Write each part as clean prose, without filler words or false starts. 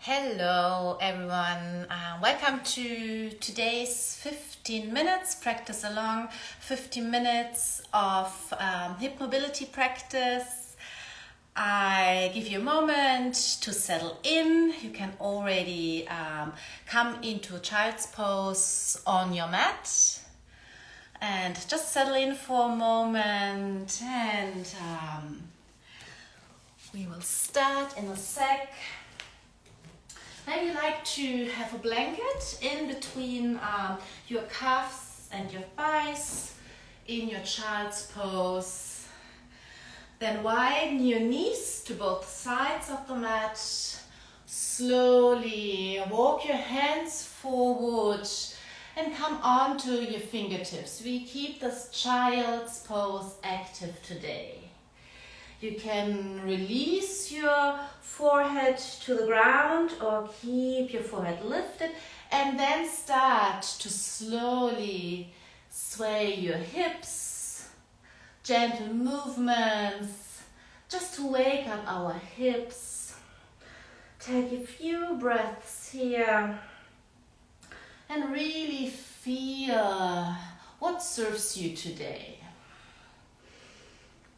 Hello everyone, welcome to today's 15 minutes practice along, 15 minutes of hip mobility practice. I give you a moment to settle in. You can already come into child's pose on your mat and just settle in for a moment, and we will start in a sec. Maybe you like to have a blanket in between your calves and your thighs in your child's pose. Then widen your knees to both sides of the mat. Slowly walk your hands forward and come onto your fingertips. We keep this child's pose active today. You can release your forehead to the ground or keep your forehead lifted, and then start to slowly sway your hips. Gentle movements just to wake up our hips. Take a few breaths here and really feel what serves you today.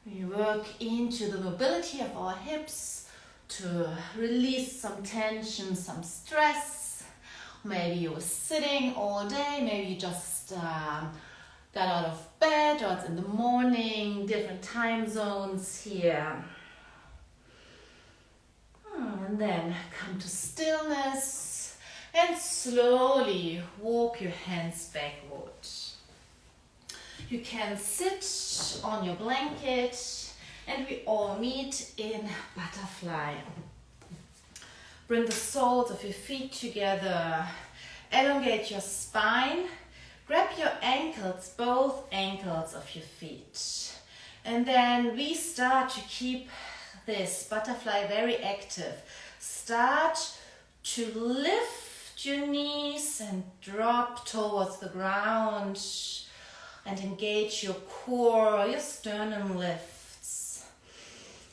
We work into the mobility of our hips to release some tension, some stress. Maybe you were sitting all day, maybe you just got out of bed, or it's in the morning, different time zones here. And then come to stillness and slowly walk your hands backward. You can sit on your blanket and we all meet in butterfly. Bring the soles of your feet together. Elongate your spine. Grab your ankles, both ankles of your feet. And then we start to keep this butterfly very active. Start to lift your knees and drop towards the ground. And engage your core, your sternum lifts.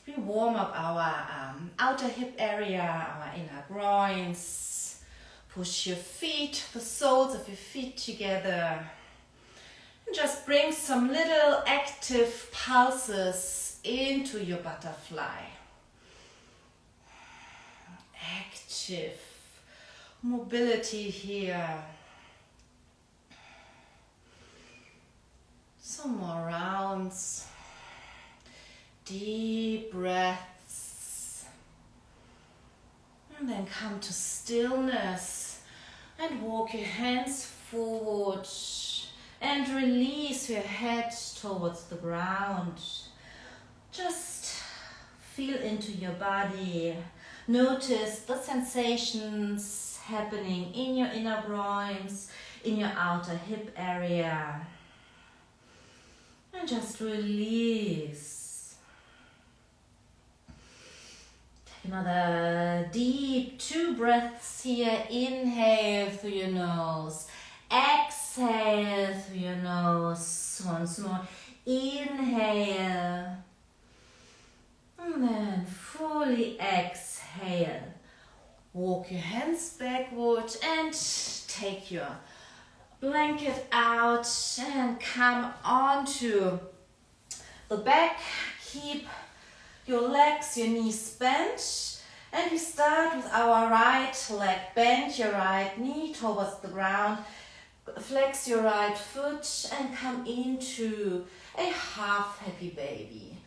We warm up our outer hip area, our inner groins. Push your feet, the soles of your feet together. And just bring some little active pulses into your butterfly. Active mobility here. Some more rounds, deep breaths, and then come to stillness and walk your hands forward and release your head towards the ground. Just feel into your body. Notice the sensations happening in your inner groins, in your outer hip area. And just release. Take another deep 2 breaths here. Inhale through your nose. Exhale through your nose. Once more. Inhale. And then fully exhale. Walk your hands backward and take your blanket out and come onto the back. Keep your legs, your knees bent, and we start with our right leg. Bend your right knee towards the ground. Flex your right foot and come into a half happy baby.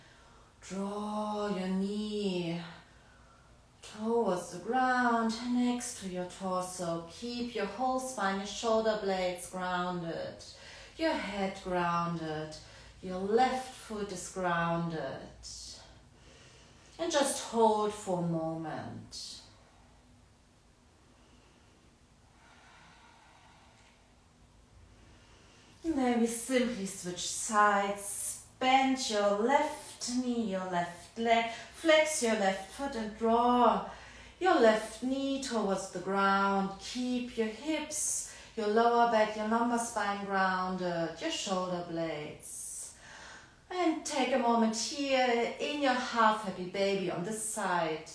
Draw your knee towards the ground, next to your torso. Keep your whole spine, your shoulder blades grounded, your head grounded, your left foot is grounded. And just hold for a moment. And then we simply switch sides. Bend your left knee, your left leg, flex your left foot and draw your left knee towards the ground. Keep your hips, your lower back, your lumbar spine grounded, your shoulder blades. And take a moment here in your half happy baby on this side.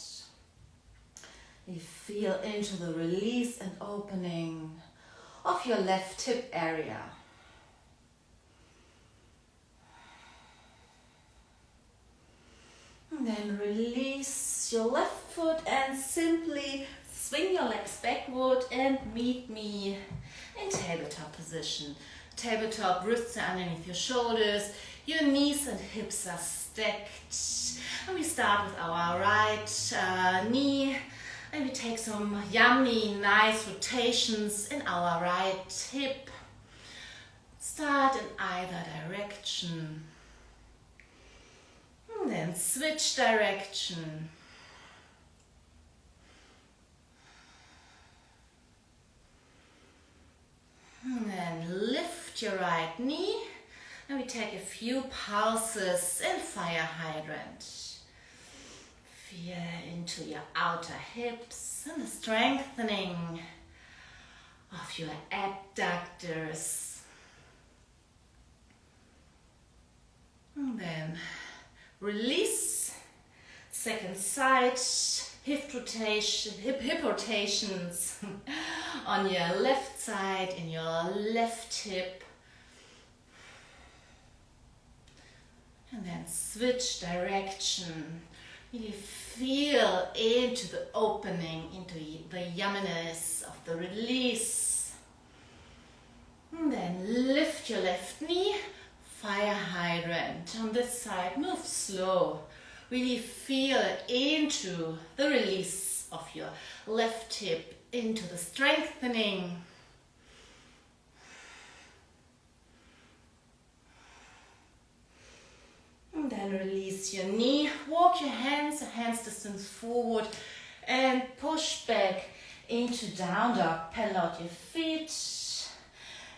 You feel into the release and opening of your left hip area. And then release your left foot and simply swing your legs backward and meet me in tabletop position. Tabletop, wrists are underneath your shoulders, your knees and hips are stacked. And we start with our right knee, and we take some yummy, nice rotations in our right hip. Start in either direction. And then switch direction. And then lift your right knee, and we take a few pulses in fire hydrant. Feel into your outer hips and the strengthening of your abductors. And then release. Second side, hip rotations on your left side, in your left hip. And then switch direction. Really feel into the opening, into the yumminess of the release. And then lift your left knee, fire hydrant. On this side, move slow. Really feel into the release of your left hip, into the strengthening. And then release your knee, walk your hands distance forward and push back into down dog. Pedal out your feet.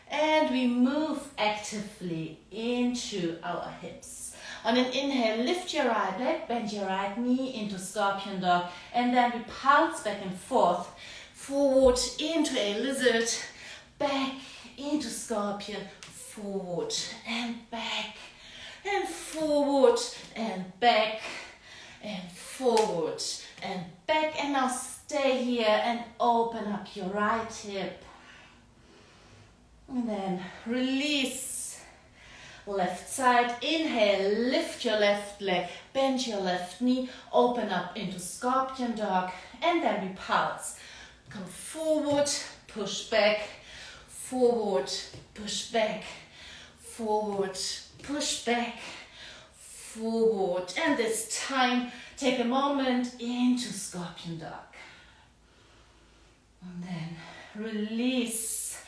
And we move actively into our hips. On an inhale, lift your right leg, bend your right knee into scorpion dog, and then we pulse back and forth, forward into a lizard, back into scorpion, forward and back, and forward and back, and forward and back. And now stay here and open up your right hip. And then release. Left side, inhale, lift your left leg, bend your left knee, open up into scorpion dog, and then we pulse. Come forward, push back, forward, push back, forward, push back, forward. And this time, take a moment into scorpion dog. And then release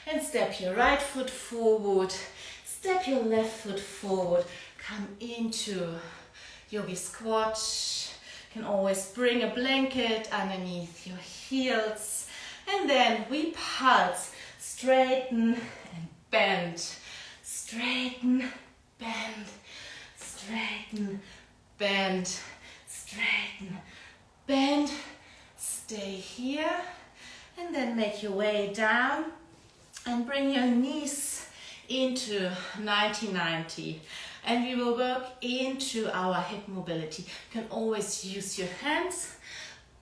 and step your right foot forward. Step your left foot forward, come into yogi squat. You can always bring a blanket underneath your heels. And then we pulse, straighten and bend. Straighten, bend, straighten, bend, straighten, bend. Stay here and then make your way down and bring your knees into 90-90, and we will work into our hip mobility. You can always use your hands,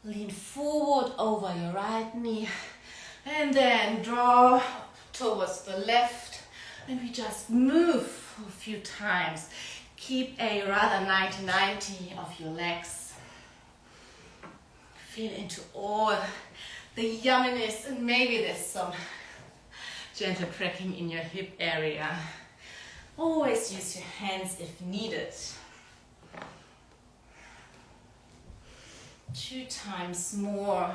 lean forward over your right knee, and then draw towards the left, and we just move a few times. Keep a rather 90-90 of your legs. Feel into all the yumminess, and maybe there's some gentle cracking in your hip area. Always use your hands if needed. 2 times more.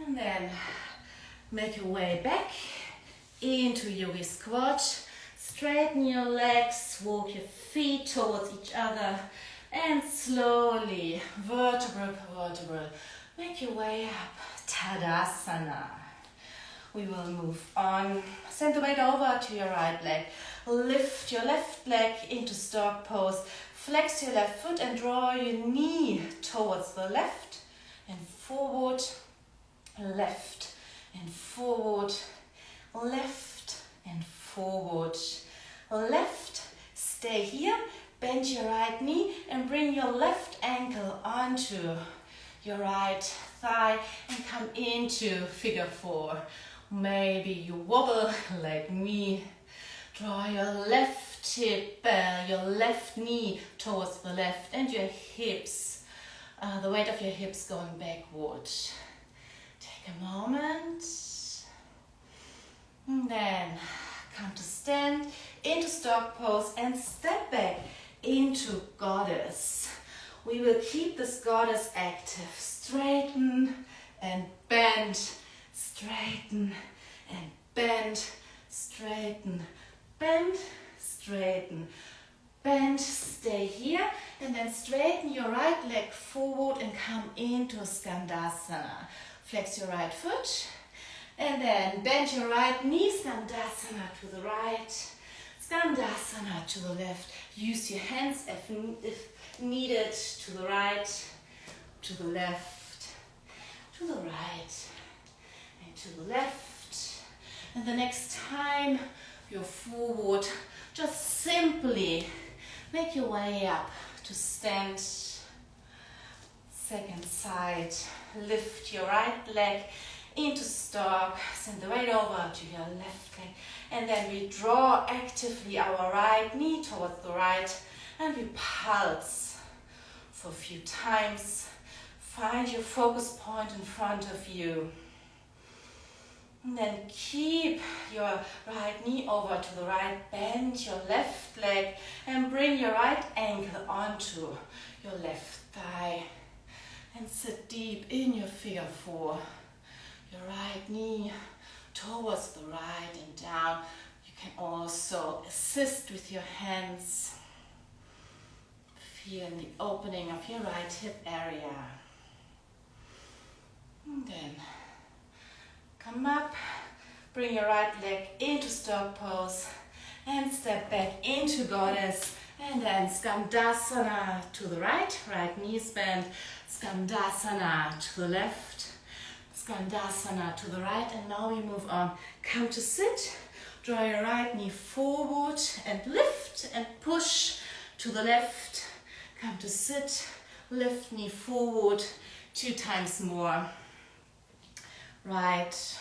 And then make your way back into yogi squat. Straighten your legs, walk your feet towards each other, and slowly, vertebra per vertebra, make your way up, Tadasana. We will move on. Send the weight over to your right leg. Lift your left leg into stork pose. Flex your left foot and draw your knee towards the left and forward, left and forward, left and forward. forward. Left, stay here, bend your right knee and bring your left ankle onto your right thigh and come into figure four. Maybe you wobble like me. Draw your left hip, your left knee towards the left and your hips, the weight of your hips going backward. Take a moment. And then come to stand into stork pose and step back into goddess. We will keep this goddess active. Straighten and bend, straighten and bend, straighten, bend, straighten, bend. Stay here and then straighten your right leg forward and come into Skandasana. Flex your right foot and then bend your right knee, Skandasana to the right, Skandasana to the left. Use your hands if needed, to the right, to the left, to the right, and to the left. And the next time you're forward, just simply make your way up to stand. Second side, lift your right leg into stork, send the weight over to your left leg, and then we draw actively our right knee towards the right and we pulse for a few times. Find your focus point in front of you. And then keep your right knee over to the right, bend your left leg and bring your right ankle onto your left thigh. And sit deep in your figure four. Your right knee towards the right and down. You can also assist with your hands. Feel the opening of your right hip area. And then come up, bring your right leg into stork pose and step back into goddess. And then Skandasana to the right, right knee bend, Skandasana to the left, Skandasana to the right, and now we move on. Come to sit, draw your right knee forward and lift and push to the left. Come to sit, lift knee forward 2 times more. Right,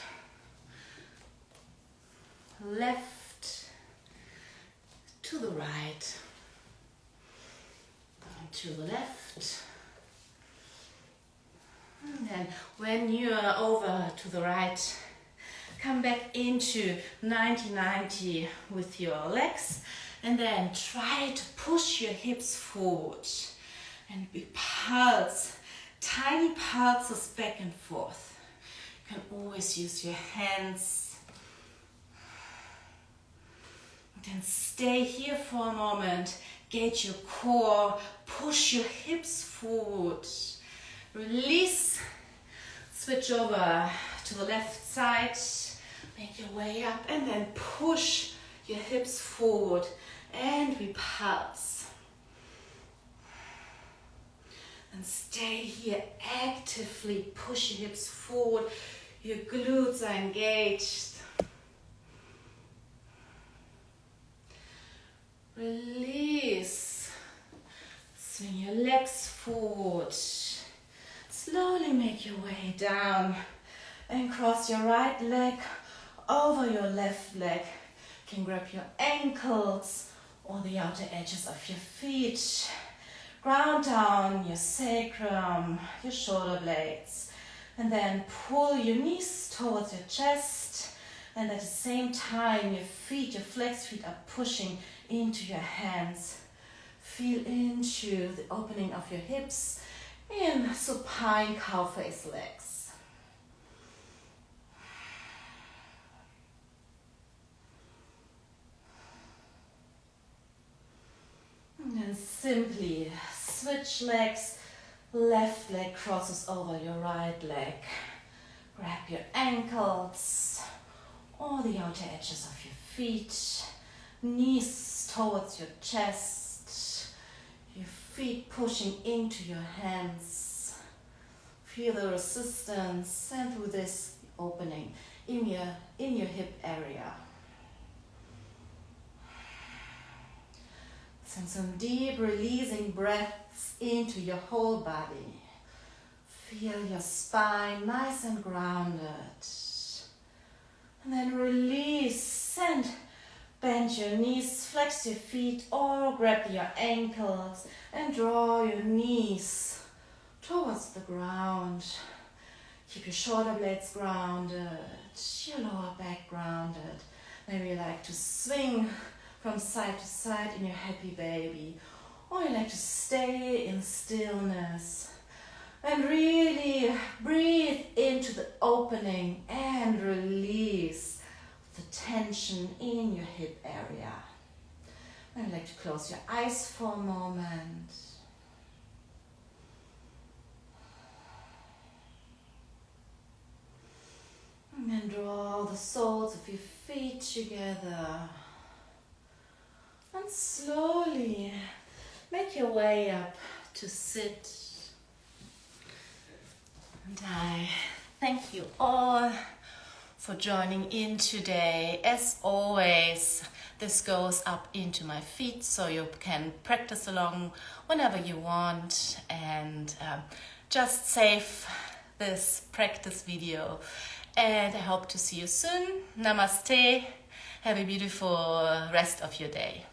left, to the right, and to the left. And then when you are over to the right, come back into 90-90 with your legs and then try to push your hips forward and we pulse, tiny pulses back and forth. You can always use your hands. Then stay here for a moment, engage your core, push your hips forward. Release, switch over to the left side, make your way up and then push your hips forward and we pulse. And stay here, actively push your hips forward, your glutes are engaged. Release, swing your legs forward. Slowly make your way down and cross your right leg over your left leg. You can grab your ankles or the outer edges of your feet. Ground down your sacrum, your shoulder blades. And then pull your knees towards your chest. And at the same time, your feet, your flex feet are pushing into your hands. Feel into the opening of your hips in supine cow face legs. And then simply switch legs. Left leg crosses over your right leg. Grab your ankles or the outer edges of your feet. Knees towards your chest. Your feet pushing into your hands. Feel the resistance and through this opening in your hip area. Send some deep releasing breaths into your whole body. Feel your spine nice and grounded. And then release and bend your knees, flex your feet or grab your ankles and draw your knees towards the ground. Keep your shoulder blades grounded, your lower back grounded. Maybe you like to swing from side to side in your happy baby, or you like to stay in stillness and really breathe into the opening and release the tension in your hip area. And you like to close your eyes for a moment. And then draw the soles of your feet together. And slowly make your way up to sit. And I thank you all for joining in today. As always, this goes up into my feet, so you can practice along whenever you want, and just save this practice video. And I hope to see you soon. Namaste. Have a beautiful rest of your day.